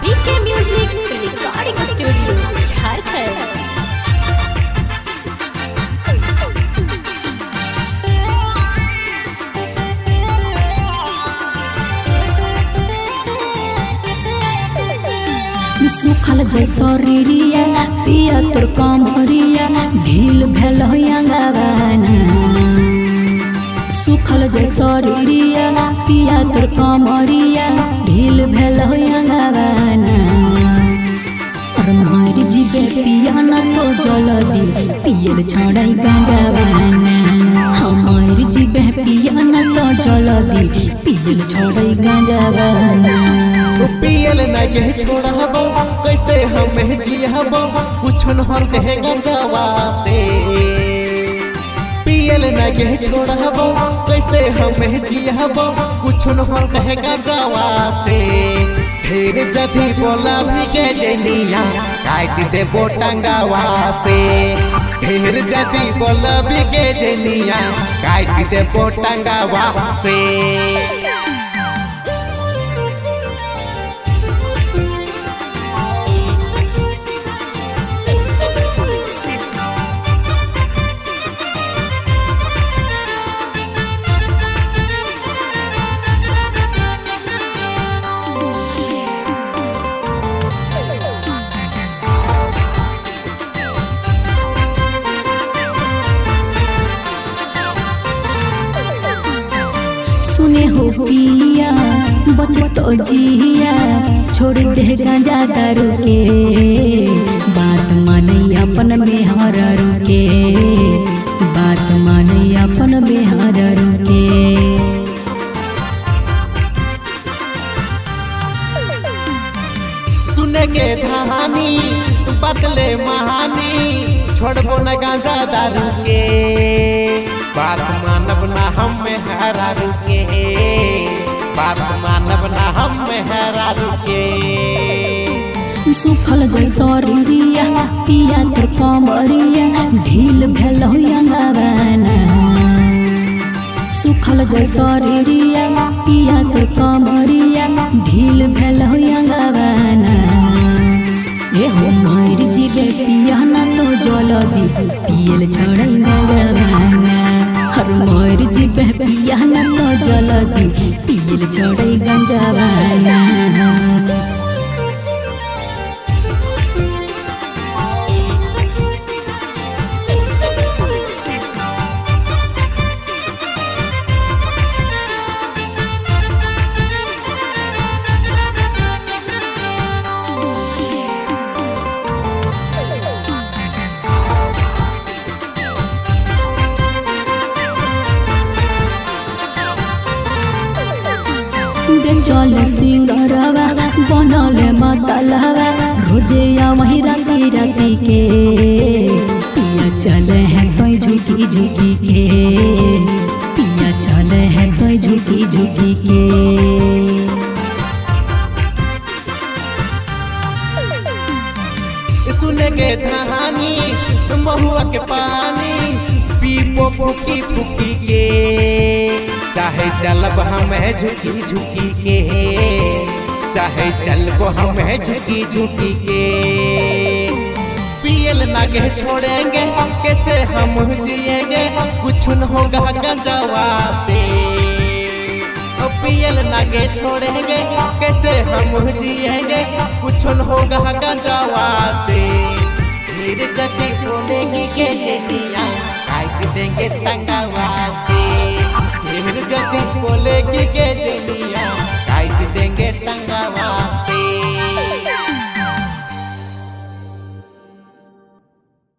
बीके music recording studio Jharkhand. सुखल जैसो रिरिया पिया तोर कमरिया ढील भेल अंगवाना। सुखल जैसो रिरिया पिया तोर कमरिया ढील भेल अंगवाना। और मार जीबे पिया न तो जल्दी पियल छोड़ाई गांजावाना। हमार जीबे पिया न तो जल्दी पियल छोड़ाई गांजावाना। पियल नगे छोड़बो कैसे हमें जियबो कुछ न होते गंजावा से। पियल नगे छोड़बो कैसे हमें जियबो कुछ न होते गंजावा से। ढेर जदी बोला भी के जनिया काट दे बोटंगावा से। ढेर जदी बोला भी के जनिया काट दे बोटंगावा से। सुने हो पिया बचत जिया छोड़ दे गांजा दारू के। बात माने अपन में हर के। बात माने अपन में हर के। सुने के कहानी बदले महानी छोड़बो न गांजा दारू के। बात मानब ना हम हरा रुके। बात मानब ना हम हरा रुके। सुखल जैसो रिरिया पिया तोर कमरिया ढील भेल अंगवाना। सुखल जैसो रिरिया पिया तोर कमरिया ढील भेल अंगवाना। ए हो मार जीबे पिया न तो जल्दी पियल छोड़ाई गांजावाना। हर मार जीबे पिया न तो जल्दी पियल छोड़ाई गांजावाना। चल सिंगरवा बनल मतलवा रोजे वही राती राती के। पिया चले है तो झुकी झुकी के। पिया चले है तो झुकी झुकी के। सुने के कहानी महुआ के पानी पीपो फुकी फुकी के। चाहे चलब हमें झुकी झुकी के। चाहे चलब हमें झुकी झुकी के। पियल नगे छोड़ेंगे कैसे हम जिएंगे कुछ न होगा गंजावा से। पियल नगे छोड़ेंगे कैसे हम जिएंगे कुछ न होगा गंजावा से। फिर जति बोलेगी के जनिया काट देंगे टंगावा से।